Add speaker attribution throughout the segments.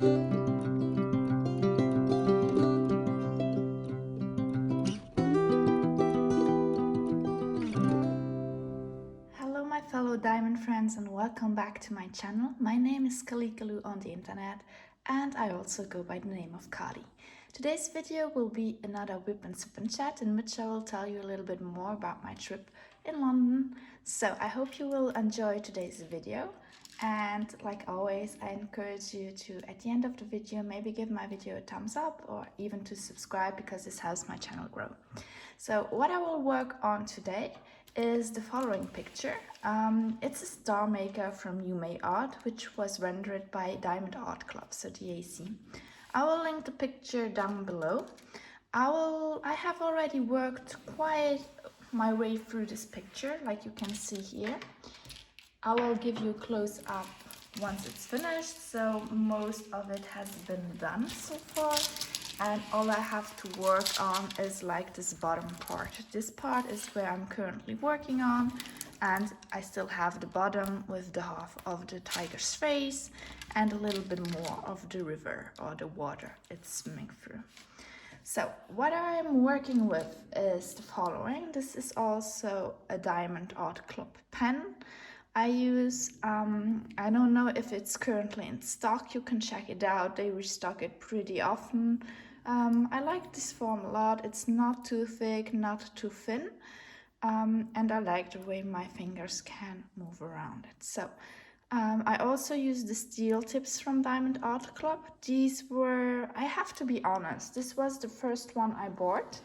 Speaker 1: Hello my fellow diamond friends and welcome back to my channel. My name is Kalikaloo on the internet and I also go by the name of Kali. Today's video will be another WIP&SIP&Chat in which I will tell you a little bit more about my trip in London. So I hope you will enjoy today's video, and like always I encourage you to, at the end of the video, maybe give my video a thumbs up or even to subscribe, because this helps my channel grow. So what I will work on today is the following picture. It's a star maker from UMay Art, which was rendered by Diamond Art Club, so DAC. I will link the picture down below. I have already worked quite my way through this picture, like you can see here. I will give you a close up once it's finished, so most of it has been done so far. And all I have to work on is like this bottom part. This part is where I'm currently working on, and I still have the bottom with the half of the tiger's face and a little bit more of the river or the water it's swimming through. So what I'm working with is the following. This is also a Diamond Art Club pen. I use, I don't know if it's currently in stock, you can check it out, they restock it pretty often. I like this form a lot. It's not too thick, not too thin, and I like the way my fingers can move around it. So I also use the steel tips from Diamond Art Club. These were, I have to be honest, this was the first one I bought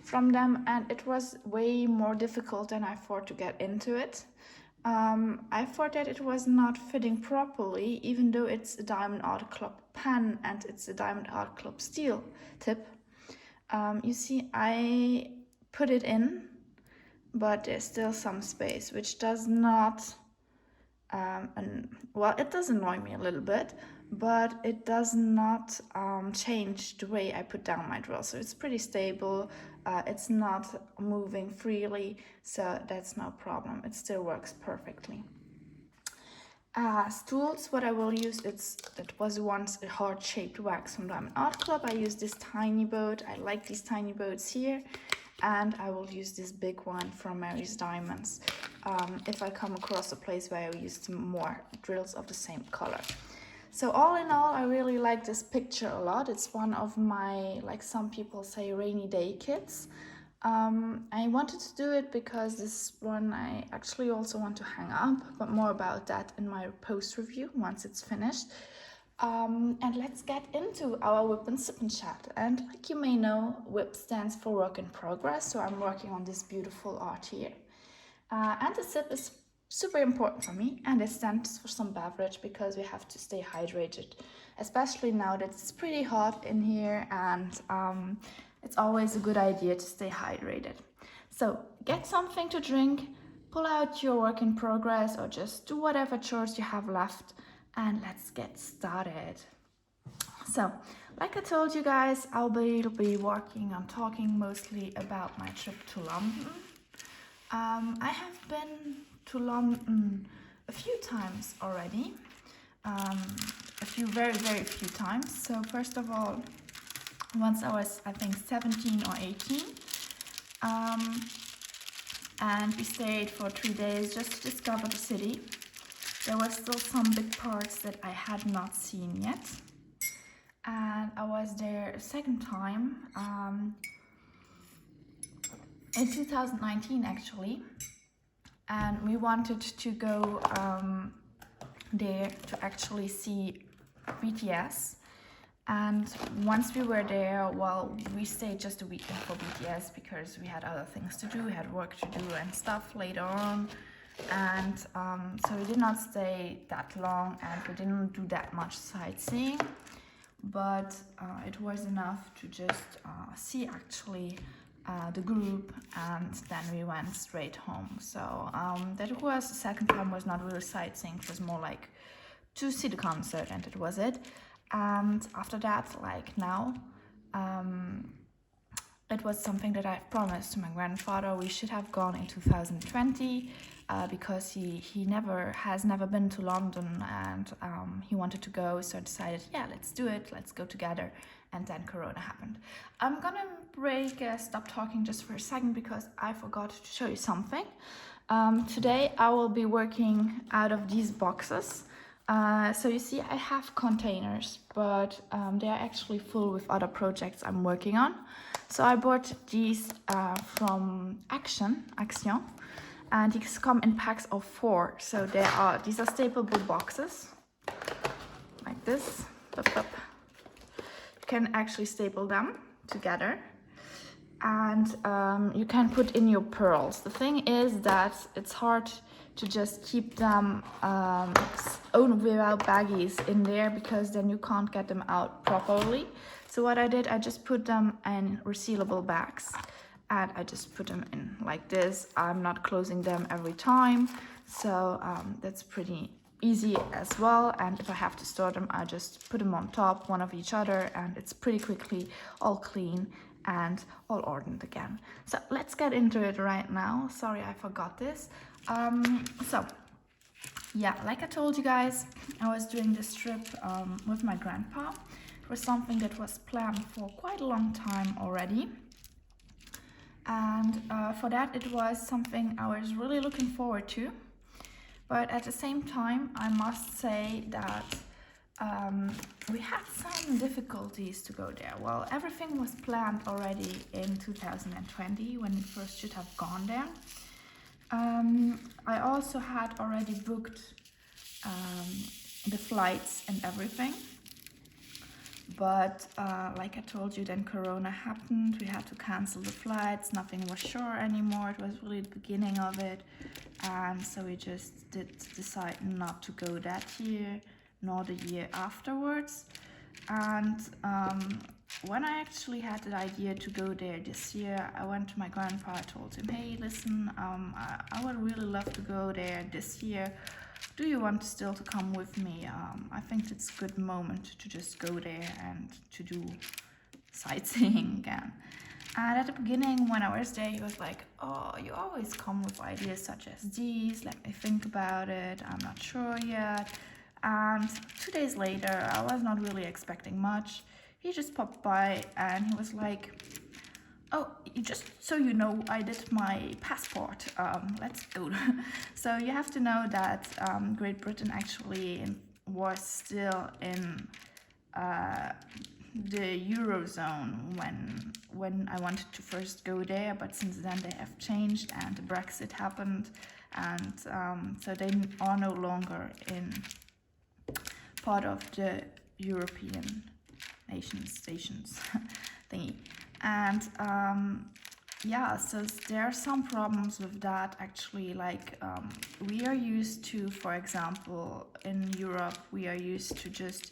Speaker 1: from them, and it was way more difficult than I thought to get into it. I thought that it was not fitting properly, even though it's a Diamond Art Club pen and it's a Diamond Art Club steel tip. You see, I put it in, but there's still some space, which does not, well, it does annoy me a little bit, but it does not change the way I put down my drill. So it's pretty stable. It's not moving freely, so that's no problem. It still works perfectly. As tools, what I will use, it was once a heart-shaped wax from Diamond Art Club. I use this tiny boat. I like these tiny boats here. And I will use this big one from Mary's Diamonds if I come across a place where I use more drills of the same color. So all in all, I really like this picture a lot. It's one of my, like some people say, rainy day kits. I wanted to do it because this one I actually also want to hang up, but more about that in my post review once it's finished. And let's get into our WIP&SIP&Chat. And like you may know, WIP stands for work in progress, so I'm working on this beautiful art here. And the SIP is super important for me, and it stands for some beverage, because we have to stay hydrated, especially now that it's pretty hot in here, and it's always a good idea to stay hydrated. So get something to drink, pull out your work in progress, or just do whatever chores you have left, and let's get started. So like I told you guys, I'll be talking mostly about my trip to London. I have been to London a few times already, very few times. So first of all, once I was, I think, 17 or 18, and we stayed for 3 days just to discover the city. There were still some big parts that I had not seen yet, and I was there a second time in 2019 actually. And we wanted to go there to actually see BTS. And once we were there, well, we stayed just a weekend for BTS because we had other things to do, we had work to do and stuff later on. And so we did not stay that long, and we didn't do that much sightseeing. But it was enough to just see actually the group, and then we went straight home. So that was, the second time was not really sightseeing, it was more like to see the concert, and that was it. And after that, like now, it was something that I've promised to my grandfather. We should have gone in 2020 because he has never been to London, and he wanted to go, so I decided, yeah, let's do it, let's go together. And then Corona happened. I'm gonna stop talking just for a second because I forgot to show you something. Today I will be working out of these boxes. So you see, I have containers, but they are actually full with other projects I'm working on. So I bought these from Action, and these come in packs of 4. So these are staplable boxes, like this. You can actually staple them together, and you can put in your pearls. The thing is that it's hard to just keep them without baggies in there, because then you can't get them out properly. So what I did, I just put them in resealable bags, and I just put them in like this. I'm not closing them every time, so that's pretty easy as well. And if I have to store them, I just put them on top, one of each other, and it's pretty quickly all clean and all ordered again. So let's get into it right now. Sorry, I forgot this. So yeah, like I told you guys, I was doing this trip with my grandpa. It was something that was planned for quite a long time already. And for that, it was something I was really looking forward to. But at the same time, I must say that we had some difficulties to go there. Well, everything was planned already in 2020 when we first should have gone there. I also had already booked the flights and everything. But like I told you, then Corona happened. We had to cancel the flights. Nothing was sure anymore. It was really the beginning of it. And so we just did decide not to go that year, nor the year afterwards. And when I actually had the idea to go there this year, I went to my grandpa. I told him, hey, listen, I would really love to go there this year. Do you want still to come with me? I think it's a good moment to just go there and to do sightseeing again. And at the beginning, when I was there, he was like, oh, you always come with ideas such as these. Let me think about it. I'm not sure yet. And 2 days later, I was not really expecting much. He just popped by and he was like, oh, just so you know, I did my passport. Let's go. So you have to know that Great Britain actually was still in the Eurozone when I wanted to first go there, but since then they have changed and the Brexit happened, and so they are no longer in part of the European stations thingy. And yeah, so there are some problems with that actually. Like we are used to, for example, in Europe, we are used to just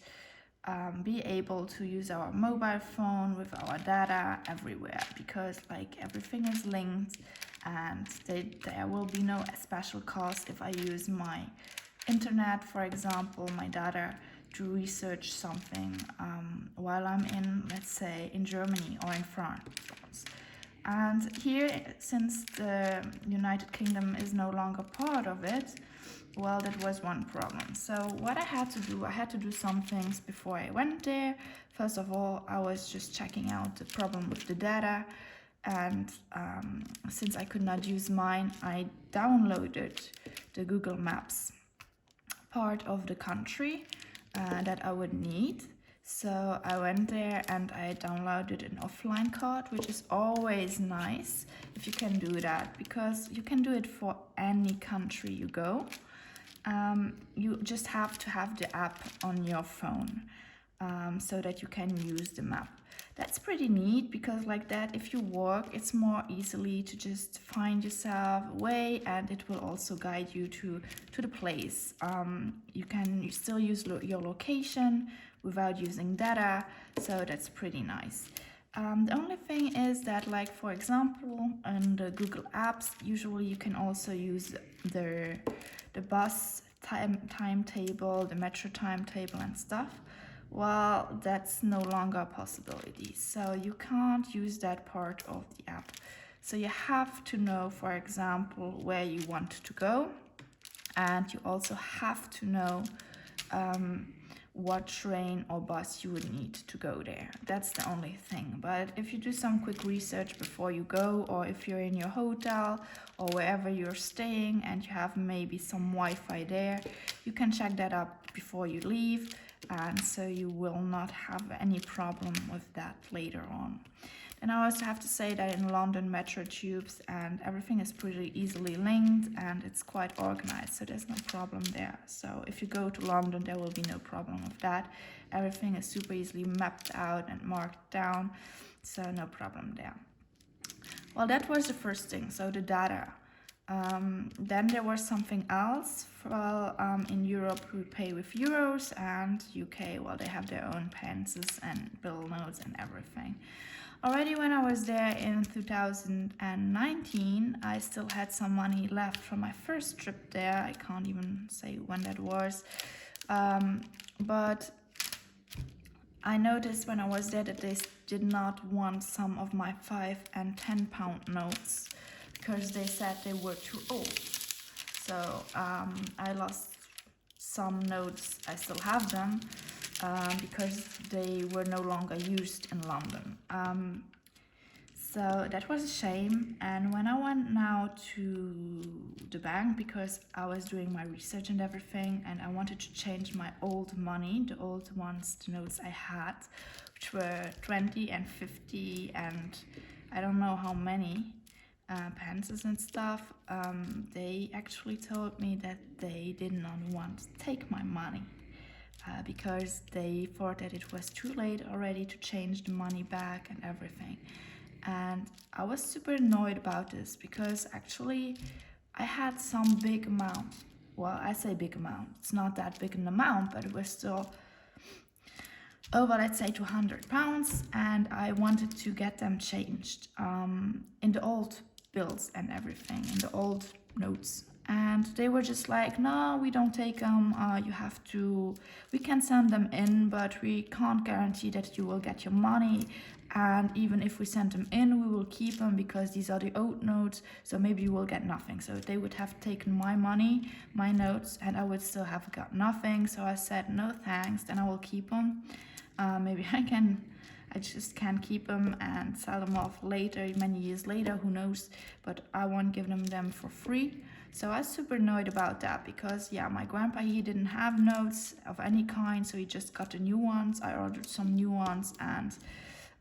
Speaker 1: be able to use our mobile phone with our data everywhere, because like everything is linked, and there will be no special cost if I use my internet, for example, my data, to research something while I'm in, let's say, in Germany or in France. And here, since the United Kingdom is no longer part of it, well, that was one problem. So what I had to do some things before I went there. First of all, I was just checking out the problem with the data. And since I could not use mine, I downloaded the Google Maps part of the country that I would need. So I went there and I downloaded an offline card, which is always nice if you can do that, because you can do it for any country you go. You just have to have the app on your phone so that you can use the map. That's pretty neat, because like that, if you walk, it's more easily to just find yourself a way, and it will also guide you to the place. You can still use your location without using data, so that's pretty nice. The only thing is that, like, for example, on the Google Apps, usually you can also use the bus timetable, the metro timetable and stuff. Well, that's no longer a possibility. So you can't use that part of the app. So you have to know, for example, where you want to go. And you also have to know what train or bus you would need to go there. That's the only thing. But if you do some quick research before you go, or if you're in your hotel or wherever you're staying and you have maybe some Wi-Fi there, you can check that up before you leave, and so you will not have any problem with that later on. And I also have to say that in London, metro tubes and everything is pretty easily linked and it's quite organized, so there's no problem there. So if you go to London, there will be no problem with that. Everything is super easily mapped out and marked down, so no problem there. Well, that was the first thing, so the data. Then there was something else. Well, in Europe we pay with euros, and UK, well, they have their own pences and bill notes and everything. Already when I was there in 2019, I still had some money left from my first trip there. I can't even say when that was. But I noticed when I was there that they did not want some of my 5 and 10 pound notes because they said they were too old. So I lost some notes. I still have them. Because they were no longer used in London. So that was a shame. And when I went now to the bank, because I was doing my research and everything, and I wanted to change my old money, the old ones, the notes I had, which were 20 and 50 and I don't know how many pences and stuff, they actually told me that they did not want to take my money. Because they thought that it was too late already to change the money back and everything. And I was super annoyed about this because actually I had some big amount. Well, I say big amount. It's not that big an amount, but it was still over, let's say, £200, and I wanted to get them changed in the old bills and everything, in the old notes. And they were just like, no, we don't take them, we can send them in, but we can't guarantee that you will get your money. And even if we send them in, we will keep them because these are the old notes, so maybe you will get nothing. So they would have taken my money, my notes, and I would still have got nothing. So I said, no thanks, then I will keep them. Maybe I just can't keep them and sell them off later, many years later, who knows, but I won't give them for free. So I was super annoyed about that because, yeah, my grandpa, he didn't have notes of any kind, so he just got the new ones. I ordered some new ones and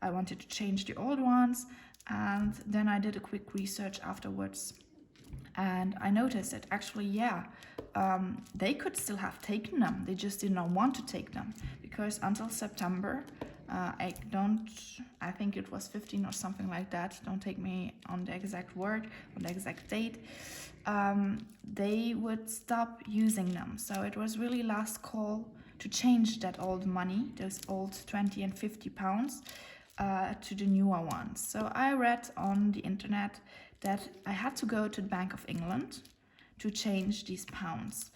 Speaker 1: I wanted to change the old ones. And then I did a quick research afterwards. And I noticed that actually, yeah, they could still have taken them. They just did not want to take them because until September, I think it was 15 or something like that. Don't take me on the exact word, on the exact date. They would stop using them. So it was really last call to change that old money, those old 20 and 50 pounds, to the newer ones. So I read on the internet that I had to go to the Bank of England to change these pounds.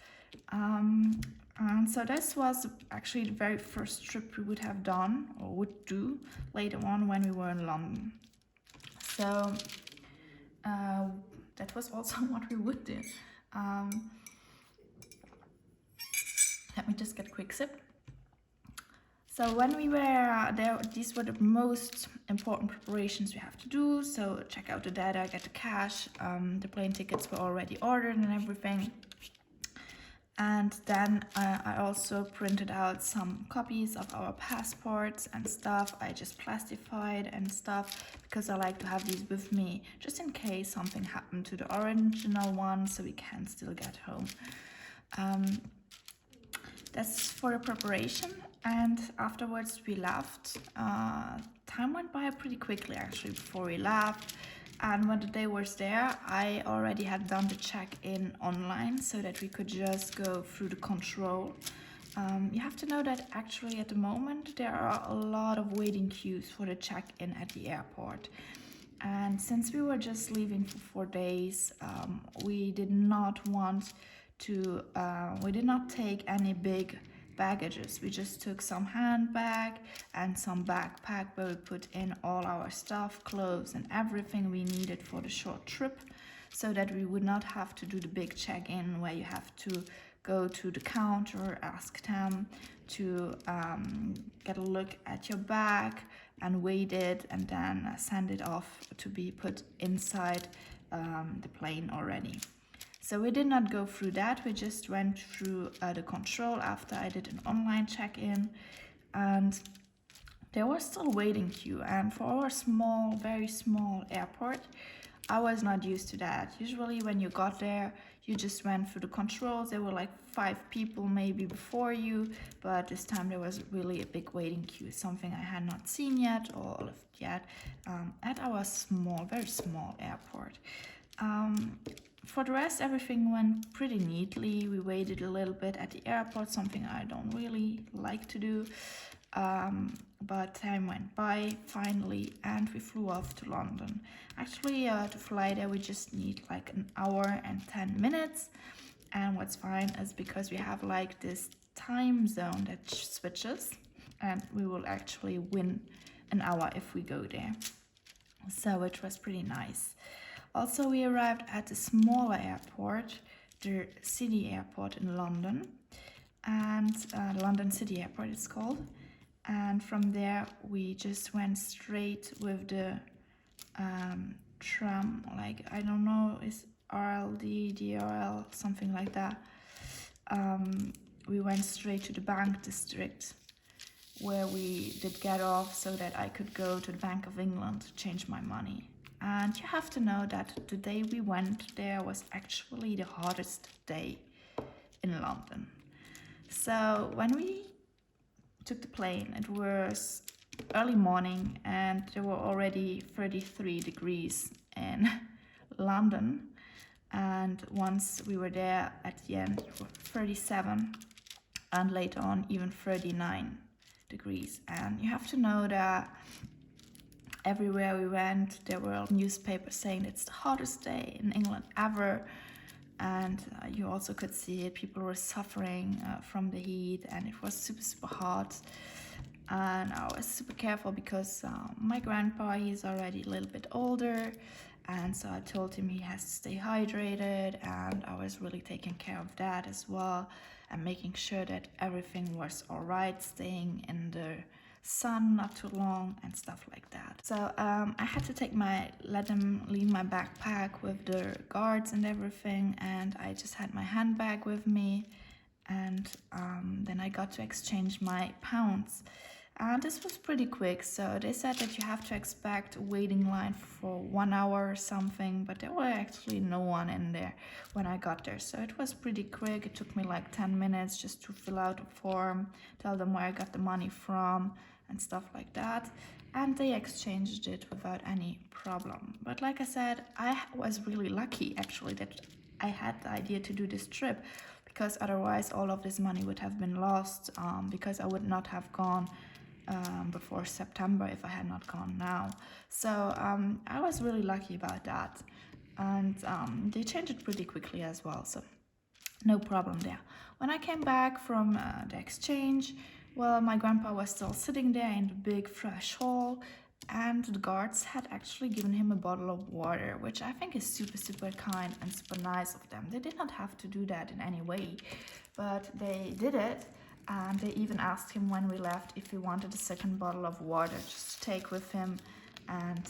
Speaker 1: And so this was actually the very first trip we would have done or would do later on when we were in London. So that was also what we would do. Let me just get a quick sip. So when we were there, these were the most important preparations we have to do. So check out the data, get the cash, the plane tickets were already ordered and everything. And then I also printed out some copies of our passports and stuff. I just plastified and stuff because I like to have these with me just in case something happened to the original one, so we can still get home. That's for the preparation. And afterwards we left. Time went by pretty quickly actually before we left. And when the day was there, I already had done the check-in online so that we could just go through the control. You have to know that actually at the moment there are a lot of waiting queues for the check-in at the airport. And since we were just leaving for 4 days, we did not take any big baggages. We just took some handbag and some backpack where we put in all our stuff, clothes and everything we needed for the short trip, so that we would not have to do the big check-in where you have to go to the counter, ask them to get a look at your bag and weight it, and then send it off to be put inside the plane already. So we did not go through that. We just went through the control after I did an online check-in, and there was still waiting queue. And for our small, very small airport, I was not used to that. Usually when you got there, you just went through the controls. There were like 5 people maybe before you, but this time there was really a big waiting queue, something I had not seen yet or lived yet at our small, very small airport. For the rest, everything went pretty neatly. We waited a little bit at the airport, something I don't really like to do. But time went by finally, and we flew off to London. Actually, to fly there we just need like an hour and 10 minutes. And what's fine is because we have like this time zone that switches, and we will actually win an hour if we go there. So it was pretty nice. Also, we arrived at the smaller airport, the City Airport in London, and London City Airport it's called. And from there we just went straight with the tram, like I don't know, is RLD, DRL, something like that. We went straight to the Bank District, where we did get off so that I could go to the Bank of England to change my money. And you have to know that the day we went there was actually the hottest day in London. So when we took the plane, it was early morning and there were already 33 degrees in London. And once we were there at the end, it was 37, and later on even 39 degrees. And you have to know that everywhere we went, there were newspapers saying it's the hottest day in England ever. And you also could see it. People were suffering from the heat, and it was super, super hot. And I was super careful because my grandpa, he's already a little bit older. And so I told him he has to stay hydrated, and I was really taking care of that as well, and making sure that everything was all right, staying in the sun not too long and stuff like that. So I had to let him leave my backpack with the guards and everything, and I just had my handbag with me, and then I got to exchange my pounds. And this was pretty quick, so they said that you have to expect a waiting line for 1 hour or something, but there were actually no one in there when I got there. So it was pretty quick. It took me like 10 minutes just to fill out a form, tell them where I got the money from and stuff like that. And they exchanged it without any problem. But like I said, I was really lucky actually that I had the idea to do this trip, because otherwise all of this money would have been lost, because I would not have gone before September if I had not gone now. So I was really lucky about that, and they changed it pretty quickly as well, so no problem there. When I came back from the exchange, well, my grandpa was still sitting there in the big fresh hall, and the guards had actually given him a bottle of water, which I think is super, super kind and super nice of them. They did not have to do that in any way, but they did it. And they even asked him when we left if he wanted a second bottle of water just to take with him. And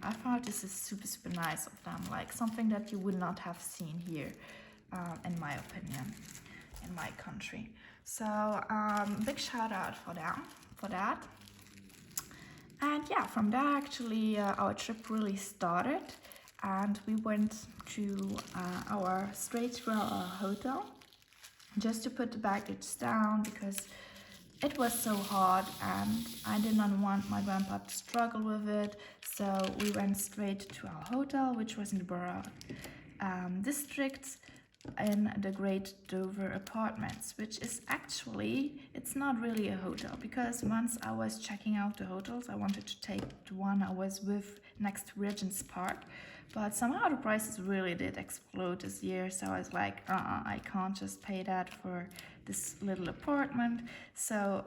Speaker 1: I thought this is super, super nice of them, like something that you would not have seen here, in my opinion, in my country. So big shout out for them for that. And yeah, from there actually our trip really started, and we went to straight to our hotel, just to put the baggage down, because it was so hot and I did not want my grandpa to struggle with it. So we went straight to our hotel, which was in the Borough District. in the Great Dover Apartments, which is actually, it's not really a hotel, because once I was checking out the hotels, I wanted to take the one I was with next to Regent's Park, but somehow the prices really did explode this year, so I was like, I can't just pay that for this little apartment, so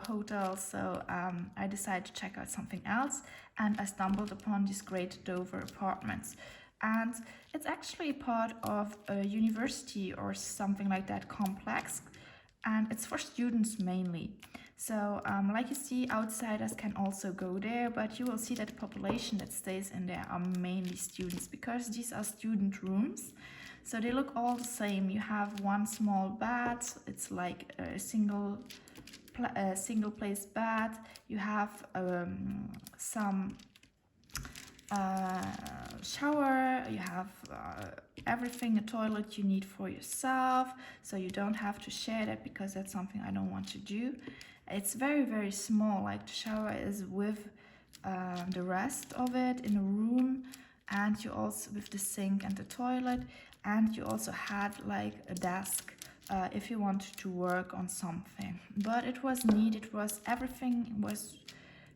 Speaker 1: I decided to check out something else, and I stumbled upon these Great Dover Apartments. And it's actually part of a university or something like that complex, and it's for students mainly. So like you see, outsiders can also go there, but you will see that the population that stays in there are mainly students, because these are student rooms. So they look all the same. You have one small bed, it's like a single place bed. You have some shower, you have everything, a toilet you need for yourself, so you don't have to share that, because that's something I don't want to do. It's very, very small, like the shower is with the rest of it in a room, and you also with the sink and the toilet, and you also had like a desk if you wanted to work on something. But it was neat, it was everything was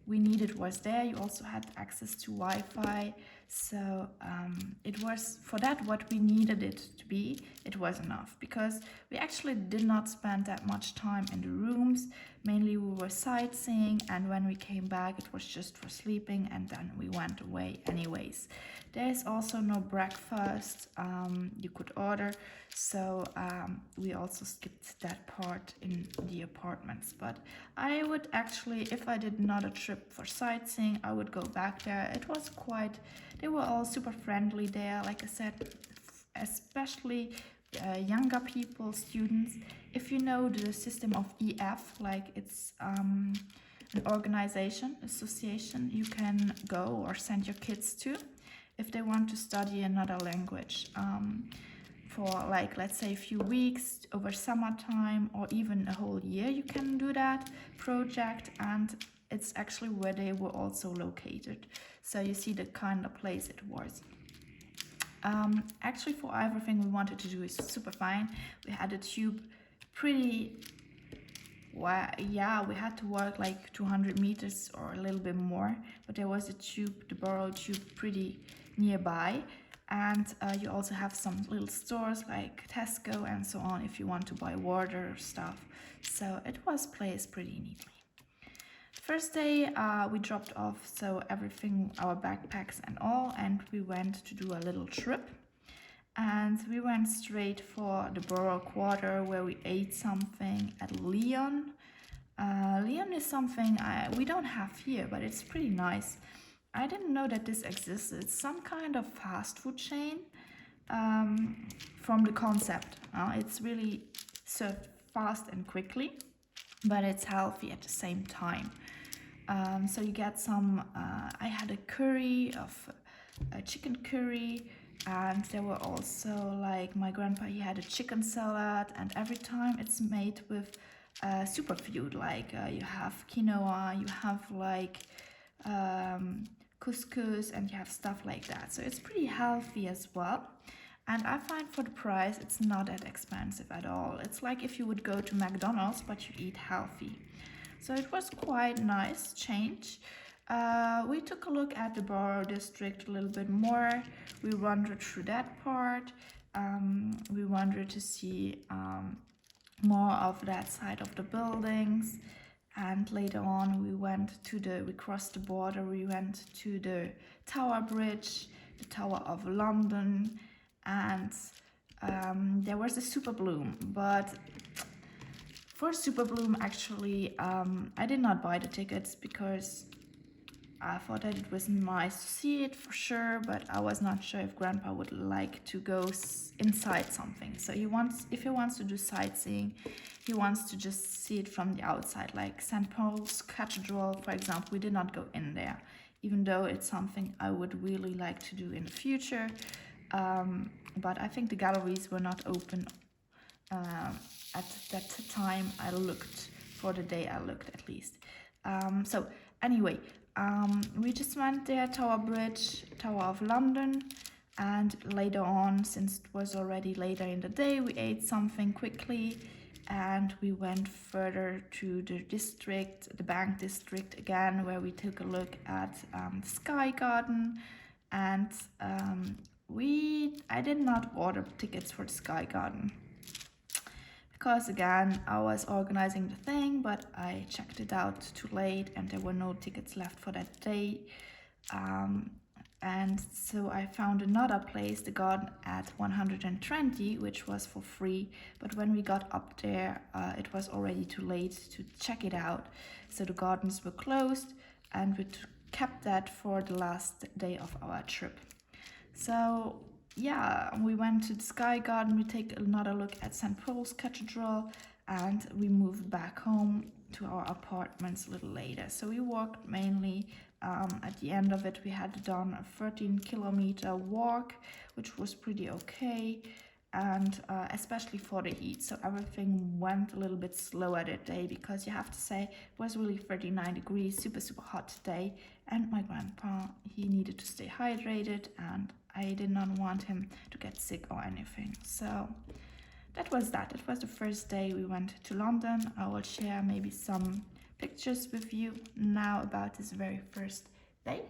Speaker 1: we needed was there. You also had access to Wi-Fi, so it was, for that what we needed it to be, it was enough, because we actually did not spend that much time in the rooms. Mainly we were sightseeing, and when we came back it was just for sleeping, and then we went away anyways. There is also no breakfast you could order, so we also skipped that part in the apartments. But I would actually, if I did not a trip for sightseeing, I would go back there. It was quite, they were all super friendly there, like I said, especially younger people, students. If you know the system of EF, like it's an organization, association you can go or send your kids to if they want to study another language for, like, let's say a few weeks over summertime, or even a whole year. You can do that project, and it's actually where they were also located, so you see the kind of place it was. Actually, for everything we wanted to do is super fine. We had a tube pretty, well, yeah, we had to walk like 200 meters or a little bit more, but there was a tube, the borough tube, pretty nearby. And you also have some little stores like Tesco and so on if you want to buy water or stuff. So it was placed pretty neatly. First day we dropped off so everything, our backpacks and all, and we went to do a little trip. And we went straight for the borough quarter, where we ate something at Leon. Leon is something we don't have here, but it's pretty nice. I didn't know that this existed. It's some kind of fast food chain from the concept. It's really served fast and quickly, but it's healthy at the same time. So you get some, I had a curry of a chicken curry, and there were also, like, my grandpa, he had a chicken salad, and every time it's made with superfood, like you have quinoa, you have like couscous, and you have stuff like that. So it's pretty healthy as well. And I find for the price, it's not that expensive at all. It's like if you would go to McDonald's, but you eat healthy. So it was quite nice change. We took a look at the borough district a little bit more. We wandered through that part. We wandered to see more of that side of the buildings. And later on we crossed the border, we went to the Tower Bridge, the Tower of London, and there was a Super Bloom. But for Super Bloom, actually, I did not buy the tickets because I thought that it was nice to see it for sure, but I was not sure if Grandpa would like to go inside something. So if he wants to do sightseeing, he wants to just see it from the outside, like St. Paul's Cathedral, for example. We did not go in there, even though it's something I would really like to do in the future. But I think the galleries were not open at that time I looked, for the day I looked at least. So anyway, we just went there, Tower Bridge, Tower of London, And later on, since it was already later in the day, we ate something quickly and we went further to the district, the bank district again, where we took a look at the Sky Garden. And I did not order tickets for the Sky Garden because again I was organizing the thing, but I checked it out too late and there were no tickets left for that day. And so I found another place, the garden at 120, which was for free. But when we got up there, it was already too late to check it out. So the gardens were closed and we kept that for the last day of our trip. So yeah, we went to the Sky Garden, we take another look at St. Paul's Cathedral, and we moved back home to our apartments a little later. So we walked mainly. At the end of it, we had done a 13-kilometer walk, which was pretty okay, and especially for the heat. So everything went a little bit slower that day because you have to say it was really 39 degrees, super hot day, and my grandpa, he needed to stay hydrated, and I did not want him to get sick or anything. So that was that. It was the first day we went to London. I will share maybe some pictures with you now about this very first day.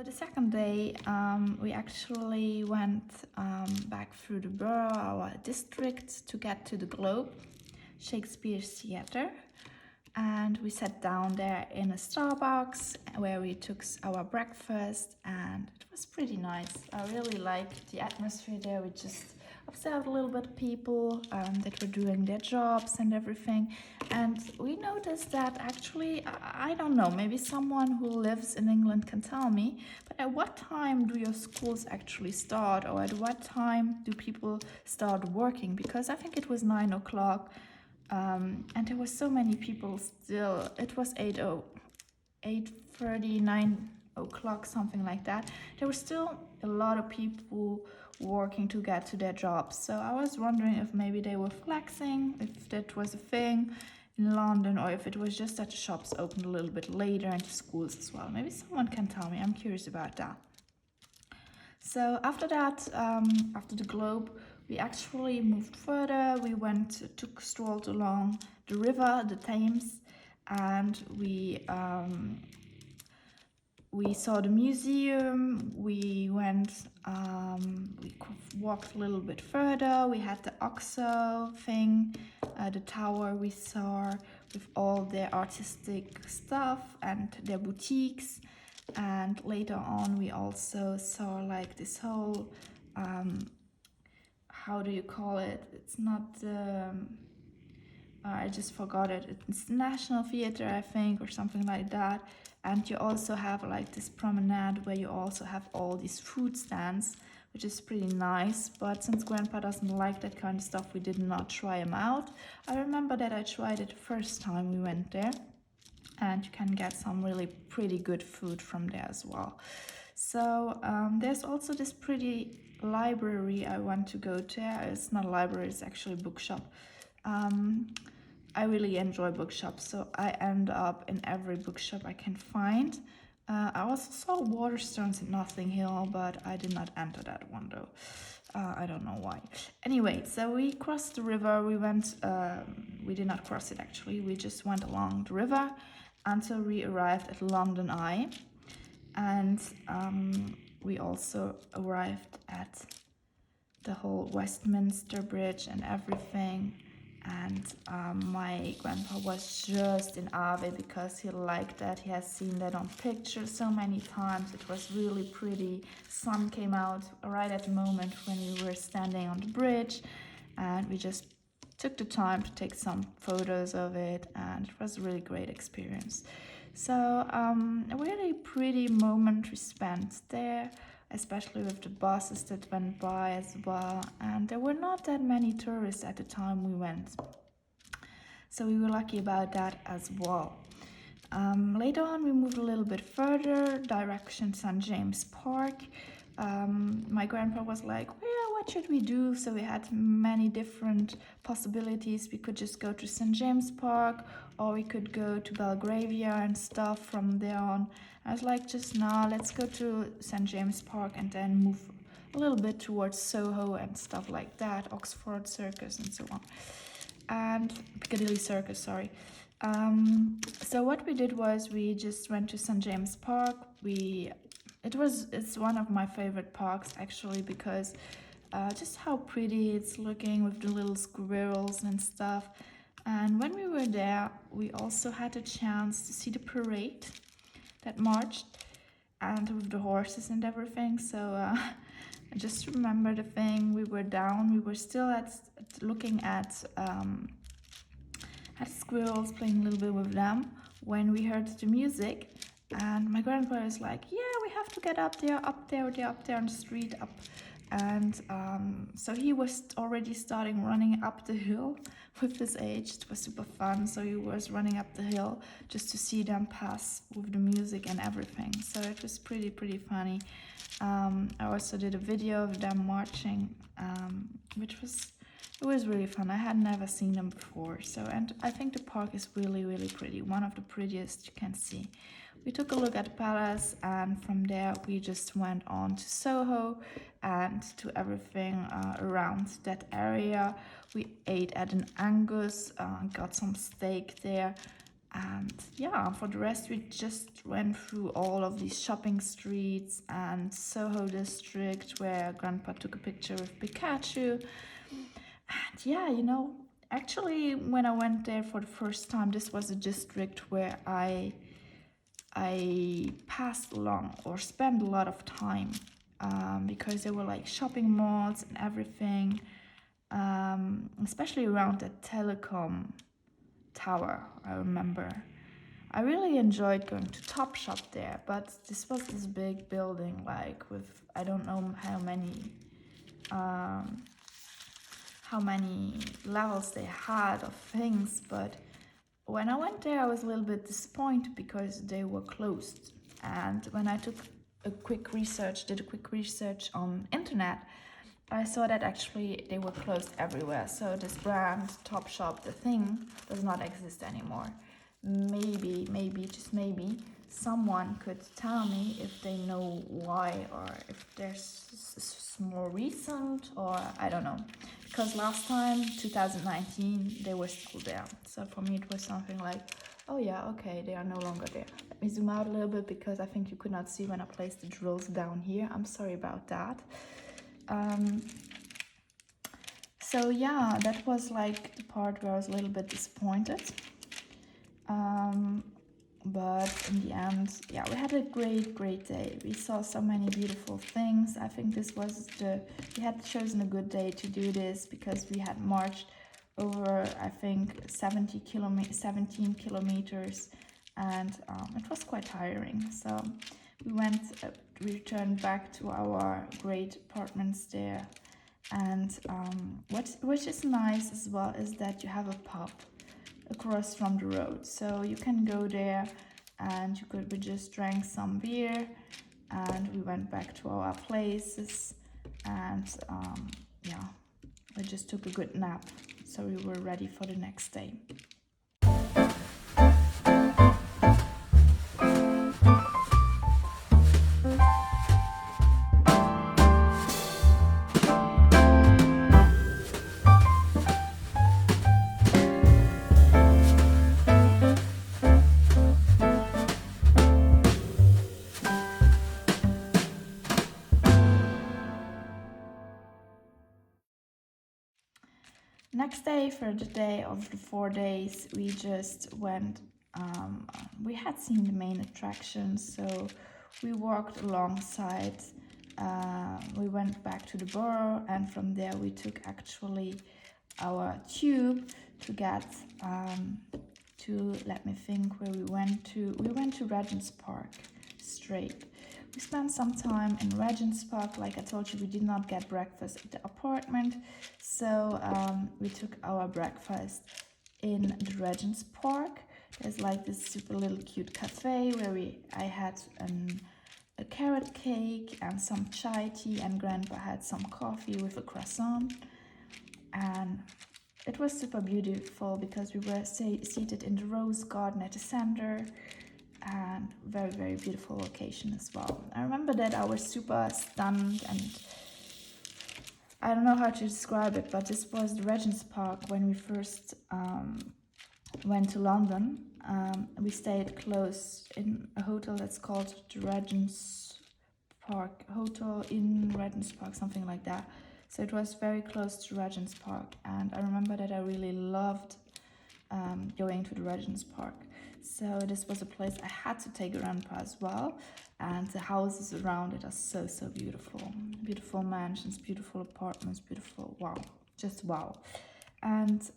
Speaker 1: The second day, we actually went back through the borough, our district, to get to the Globe, Shakespeare's theater. And we sat down there in a Starbucks where we took our breakfast, and it was pretty nice. I really liked the atmosphere there. We just observed a little bit of people that were doing their jobs and everything. And we noticed that actually, I don't know, maybe someone who lives in England can tell me, but at what time do your schools actually start, or at what time do people start working? Because I think it was 9 o'clock. And there were so many people still. It was 8:30, 9 o'clock, something like that. There were still a lot of people working to get to their jobs. So I was wondering if maybe they were flexing, if that was a thing in London, or if it was just that the shops opened a little bit later and the schools as well. Maybe someone can tell me. I'm curious about that. So after that, after the Globe, we actually moved further. We strolled along the river, the Thames, and we saw the museum. We walked a little bit further. We had the OXO thing, the tower we saw with all their artistic stuff and their boutiques. And later on, we also saw like this whole, how do you call it? It's not, I just forgot it. It's National Theatre, I think, or something like that. And you also have like this promenade where you also have all these food stands, which is pretty nice. But since Grandpa doesn't like that kind of stuff, we did not try them out. I remember that I tried it the first time we went there. And you can get some really pretty good food from there as well. So there's also this pretty library I want to go to. It's not a library, it's actually a bookshop. I really enjoy bookshops, so I end up in every bookshop I can find. I also saw Waterstones in Notting Hill, but I did not enter that one though. I don't know why. Anyway, so we crossed the river. We did not cross it actually. We just went along the river until we arrived at London Eye. And we also arrived at the whole Westminster Bridge and everything. And my grandpa was just in awe of it because he liked that. He has seen that on pictures so many times. It was really pretty. Sun came out right at the moment when we were standing on the bridge, and we just took the time to take some photos of it, and it was a really great experience. So a really pretty moment we spent there, especially with the buses that went by as well. And there were not that many tourists at the time we went. So we were lucky about that as well. Later on, we moved a little bit further, direction St. James Park. My grandpa was like, well, what should we do? So we had many different possibilities. We could just go to St. James Park, or we could go to Belgravia and stuff from there on. I was like, just now, let's go to St. James Park and then move a little bit towards Soho and stuff like that, Oxford Circus and so on. And Piccadilly Circus, sorry. So what we did was we just went to St. James Park. It's one of my favorite parks actually, because just how pretty it's looking with the little squirrels and stuff. And when we were there, we also had a chance to see the parade that marched and with the horses and everything. So I just remember the thing, we were down, we were still looking at squirrels, playing a little bit with them when we heard the music, and my grandpa is like, yeah, we have to get up there on the street up. And so he was already starting running up the hill. With his age, it was super fun. So he was running up the hill just to see them pass with the music and everything. So it was pretty funny. I also did a video of them marching, which was really fun. I had never seen them before. So, and I think the park is really pretty, one of the prettiest you can see. We took a look at the palace, and from there we just went on to Soho and to everything around that area. We ate at an Angus, got some steak there, and yeah, for the rest we just went through all of these shopping streets and Soho district where Grandpa took a picture with Pikachu. And yeah, you know, actually when I went there for the first time, this was a district where I passed along or spent a lot of time, because there were like shopping malls and everything, especially around the telecom tower. I remember I really enjoyed going to Topshop there, but this was this big building, like with I don't know how many levels they had of things, but when I went there I was a little bit disappointed because they were closed. And when I did a quick research on internet, I saw that actually they were closed everywhere. So this brand, Topshop, the thing, does not exist anymore. Maybe, just maybe, someone could tell me if they know why, or if there's more recent, or I don't know. Because last time, 2019, they were still there. So for me it was something like, oh yeah, okay, they are no longer there. Let me zoom out a little bit because I think you could not see when I placed the drills down here. I'm sorry about that. So yeah, that was like the part where I was a little bit disappointed. But in the end, yeah, we had a great day. We saw so many beautiful things. I think this was we had chosen a good day to do this because we had marched over, I think, 17 kilometers, and it was quite tiring. So we returned back to our great apartments there. And which is nice as well is that you have a pub across from the road, so you can go there and we just drank some beer and we went back to our places, and yeah, we just took a good nap, so we were ready for the next day. Next day, for the day of the 4 days, we just went, we had seen the main attractions, so we walked alongside, we went back to the borough, and from there we took actually our tube to get let me think where we went to Regent's Park straight. We spent some time in Regent's Park. Like I told you, we did not get breakfast at the apartment, so we took our breakfast in the Regent's Park. There's like this super little cute cafe where I had a carrot cake and some chai tea, and Grandpa had some coffee with a croissant. And it was super beautiful because we were seated in the rose garden at the center, and very, very beautiful location as well. I remember that I was super stunned, and I don't know how to describe it, but this was the Regent's Park when we first went to London. We stayed close in a hotel that's called the Regent's Park Hotel in Regent's Park, something like that. So it was very close to Regent's Park, and I remember that I really loved going to the Regent's Park. So this was a place I had to take Grandpa as well, and the houses around it are so, so beautiful. Beautiful mansions, beautiful apartments, beautiful, wow, just wow. And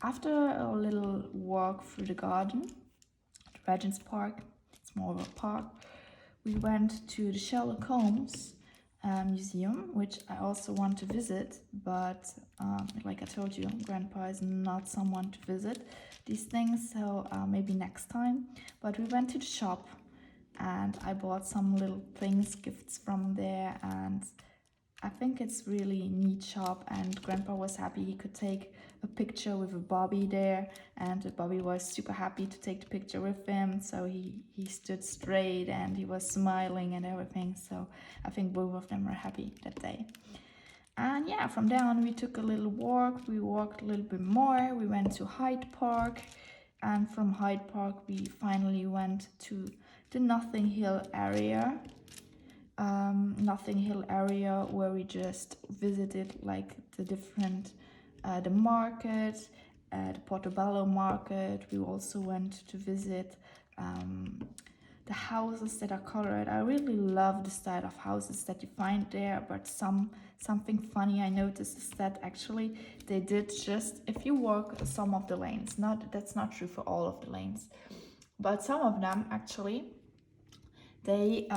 Speaker 1: after a little walk through the garden, the Regent's Park, it's more of a park, we went to the Sherlock Holmes museum, which I also want to visit, but like I told you, Grandpa is not someone to visit these things, so maybe next time. But we went to the shop and I bought some little things, gifts from there, and I think it's really neat shop, and Grandpa was happy he could take a picture with a Bobby there, and Bobby was super happy to take the picture with him, so he stood straight and he was smiling and everything, so I think both of them were happy that day. And yeah, from there on we took a little walk, we walked a little bit more, we went to Hyde Park, and from Hyde Park we finally went to the Notting Hill area. Notting Hill area where we just visited like the different the market, the Portobello market. We also went to visit the houses that are colored. I really love the style of houses that you find there, but something funny I noticed is that actually they did just, if you walk some of the lanes, that's not true for all of the lanes, but some of them actually, they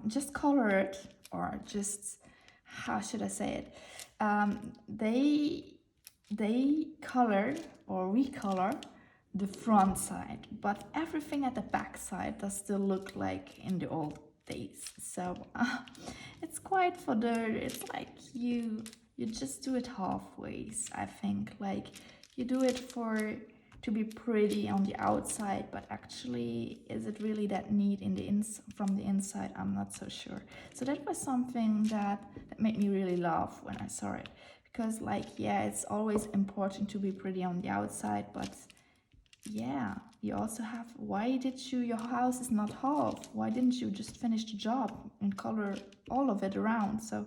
Speaker 1: just colored, or just, how should I say it, they color or recolor the front side, but everything at the back side does still look like in the old days. So it's quite it's like you just do it halfway. I think like you do it to be pretty on the outside, but actually is it really that neat from the inside? I'm not so sure. So that was something that made me really laugh when I saw it, because like, yeah, it's always important to be pretty on the outside, but yeah, you also have, your house is not half, why didn't you just finish the job and color all of it around? So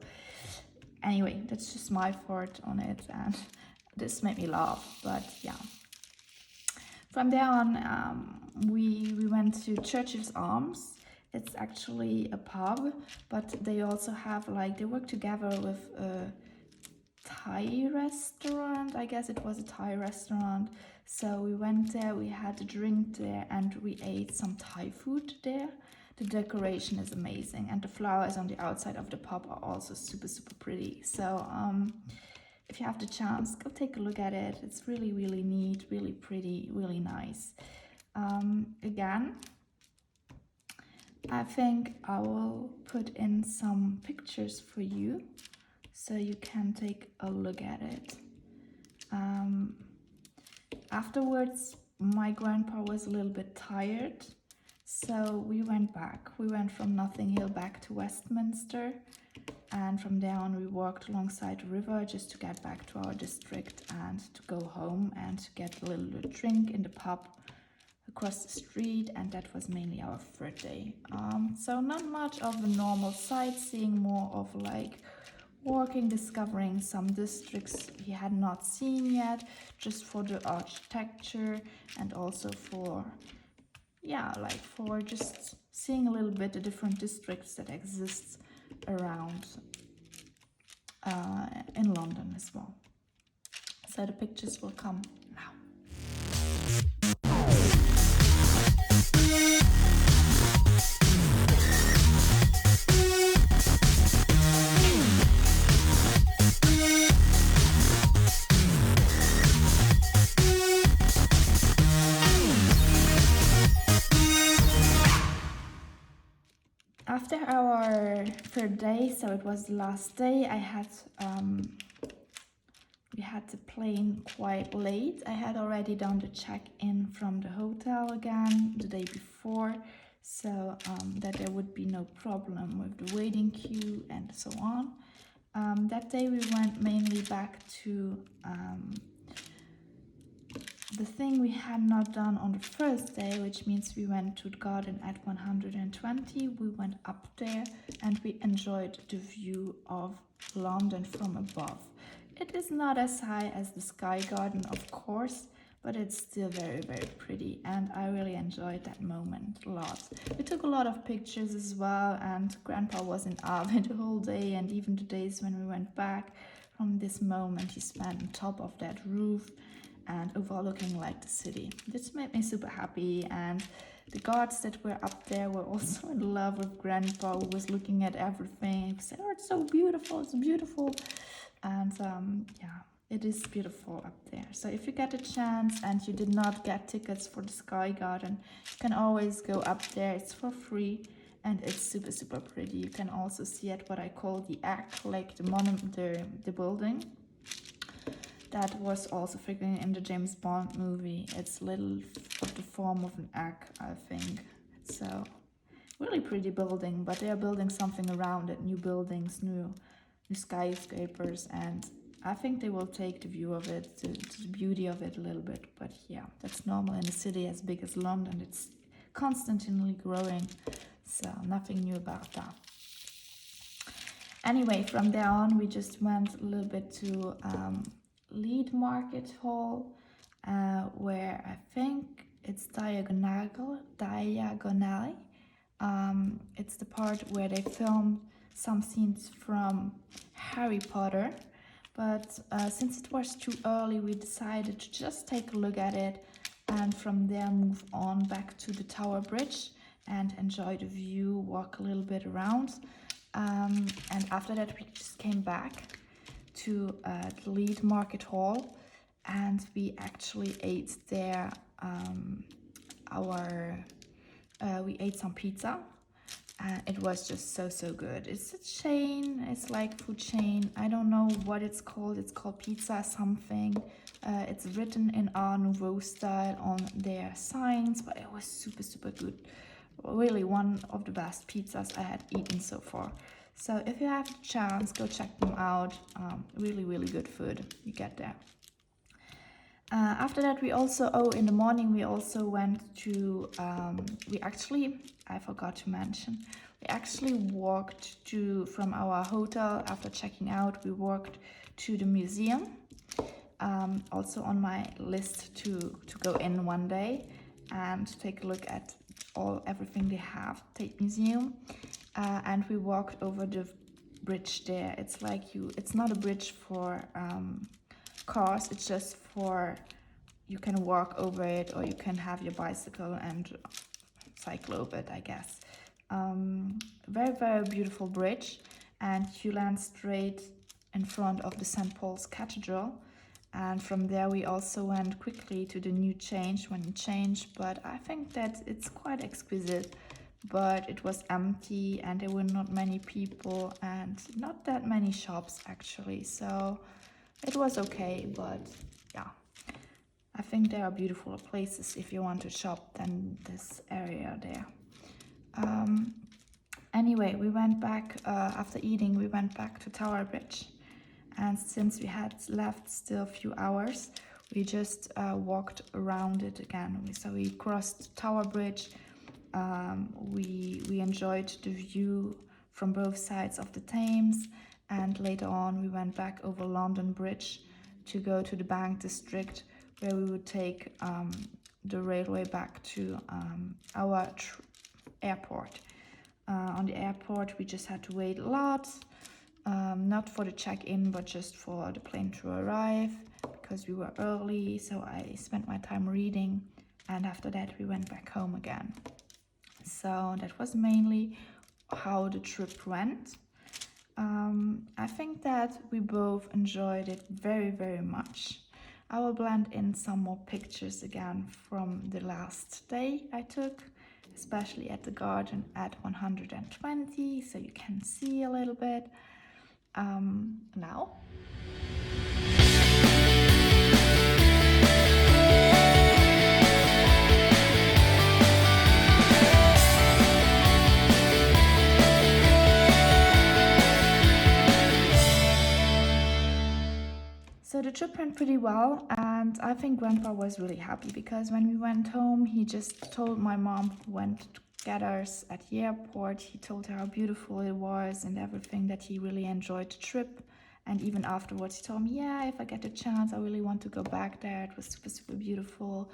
Speaker 1: anyway, that's just my thought on it, and this made me laugh. But yeah, from there on we went to Churchill's Arms. It's actually a pub, but they also have like, they work together with a Thai restaurant. I guess it was a Thai restaurant. So we went there, we had a drink there, and we ate some Thai food there. The decoration is amazing, and the flowers on the outside of the pub are also super, super pretty. So if you have the chance, go take a look at it. It's really, really neat, really pretty, really nice. Again, I think I will put in some pictures for you so you can take a look at it. Afterwards, my grandpa was a little bit tired, so we went back. We went from Notting Hill back to Westminster, and from there on we walked alongside the river just to get back to our district and to go home and to get a little drink in the pub across the street, and that was mainly our third day. So not much of a normal sightseeing, more of like walking, discovering some districts he had not seen yet, just for the architecture, and also for, yeah, like for just seeing a little bit the different districts that exist around in London as well. So the pictures will come now. After our third day, so it was the last day, we had the plane quite late. I had already done the check-in from the hotel again the day before, so that there would be no problem with the waiting queue and so on. That day we went mainly back to the thing we had not done on the first day, which means we went to the garden at 120. We went up there and we enjoyed the view of London from above. It is not as high as the Sky Garden, of course, but it's still very, very pretty, and I really enjoyed that moment a lot. We took a lot of pictures as well, and Grandpa was in awe the whole day, and even the days when we went back from this moment he spent on top of that roof and overlooking like the city. This made me super happy, and the guards that were up there were also in love with Grandpa, who was looking at everything. He said, "Oh, it's so beautiful, it's beautiful." And yeah, it is beautiful up there. So if you get a chance and you did not get tickets for the Sky Garden, you can always go up there. It's for free and it's super, super pretty. You can also see at what I call the egg, like the monument, the building. That was also figuring in the James Bond movie. It's little of the form of an egg, I think. So really pretty building, but they are building something around it, new buildings, new skyscrapers, and I think they will take the view of it, the beauty of it a little bit. But yeah, that's normal in a city as big as London. It's constantly growing, so nothing new about that. Anyway, from there on we just went a little bit to Lead Market Hall, where I think it's diagonally. It's the part where they filmed some scenes from Harry Potter, but since it was too early, we decided to just take a look at it and from there move on back to the Tower Bridge and enjoy the view, walk a little bit around, and after that we just came back to the Lead Market Hall, and we actually ate there we ate some pizza. It was just so good. It's a chain, it's like food chain. I don't know what it's called Pizza something. It's written in Art Nouveau style on their signs, but it was super good. Really one of the best pizzas I had eaten so far. So if you have the chance, go check them out. Really good food you get there. After that in the morning we also went to, I forgot to mention, we actually walked from our hotel after checking out, we walked to the museum. Also on my list to go in one day and take a look at everything they have, Tate Museum. And we walked over the bridge there. It's not a bridge for cars, it's just for, you can walk over it or you can have your bicycle and cycle over it, I guess. Very beautiful bridge, and you land straight in front of the St. Paul's Cathedral, and from there we also went quickly to the new change when you change, but I think that it's quite exquisite, but it was empty and there were not many people and not that many shops actually, so it was okay. But yeah, I think there are beautiful places if you want to shop than this area there. Anyway, we went back, after eating, we went back to Tower Bridge. And since we had left still a few hours, we just walked around it again. So we crossed Tower Bridge. We enjoyed the view from both sides of the Thames. And later on, we went back over London Bridge to go to the Bank District, where we would take the railway back to our airport. On the airport, we just had to wait a lot, not for the check-in, but just for the plane to arrive, because we were early, so I spent my time reading, and after that we went back home again. So that was mainly how the trip went. I think that we both enjoyed it very much. I will blend in some more pictures again from the last day I took, especially at the garden at 120, so you can see a little bit. Now. So the trip went pretty well, and I think Grandpa was really happy because when we went home, he just told my mom who went to get us at the airport. He told her how beautiful it was and everything, that he really enjoyed the trip. And even afterwards, he told me, yeah, if I get a chance, I really want to go back there. It was super, super beautiful.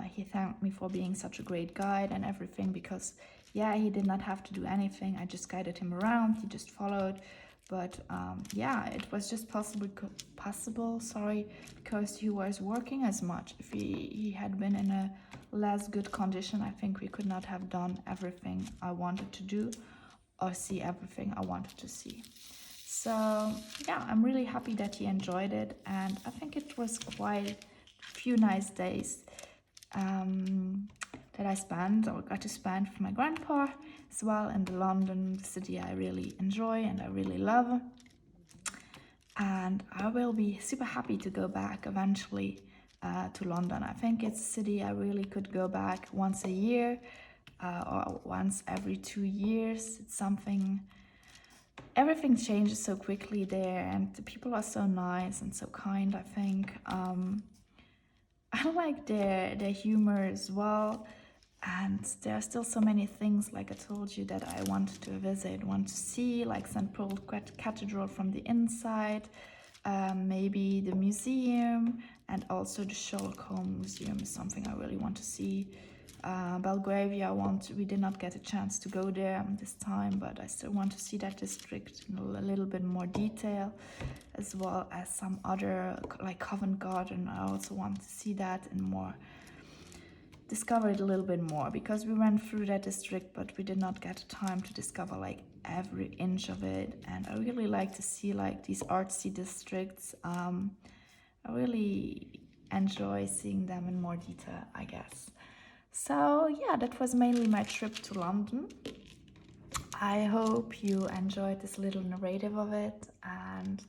Speaker 1: He thanked me for being such a great guide and everything because, yeah, he did not have to do anything. I just guided him around. He just followed. But yeah, it was just possible, because he was working as much. If he had been in a less good condition, I think we could not have done everything I wanted to do or see everything I wanted to see. So yeah, I'm really happy that he enjoyed it, and I think it was quite a few nice days that I spent or got to spend with my grandpa as well in London, the city I really enjoy and I really love. And I will be super happy to go back eventually to London. I think it's a city I really could go back once a year or once every 2 years. It's something, everything changes so quickly there, and the people are so nice and so kind, I think. I like their humor as well. And there are still so many things, like I told you, that I want to visit, want to see, like St. Paul's Cathedral from the inside, maybe the museum, and also the Sherlock Holmes Museum is something I really want to see. Belgravia, we did not get a chance to go there this time, but I still want to see that district in a little bit more detail, as well as some other, like Covent Garden. I also want to see that in more, discover it a little bit more, because we went through that district but we did not get time to discover like every inch of it. And I really like to see like these artsy districts. I really enjoy seeing them in more detail, I guess. So yeah, that was mainly my trip to London. I hope you enjoyed this little narrative of it, and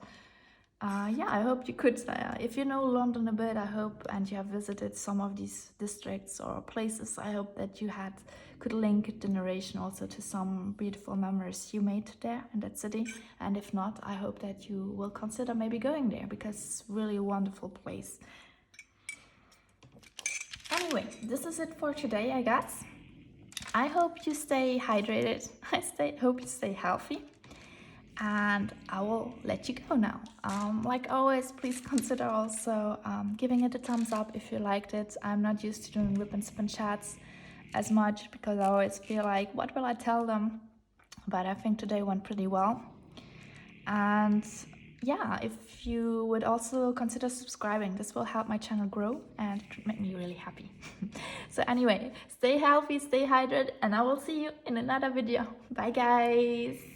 Speaker 1: yeah, I hope you could, if you know London a bit, I hope, and you have visited some of these districts or places, I hope that you could link the narration also to some beautiful memories you made there in that city. And if not, I hope that you will consider maybe going there, because it's really a wonderful place. Anyway, this is it for today, I guess. I hope you stay hydrated. Hope you stay healthy. And I will let you go now. Like always, please consider also giving it a thumbs up if you liked it. I'm not used to doing WIP&SIP&Chats as much because I always feel like, what will I tell them? But I think today went pretty well. And yeah, if you would also consider subscribing, this will help my channel grow and it would make me really happy. So anyway, stay healthy, stay hydrated, and I will see you in another video. Bye guys!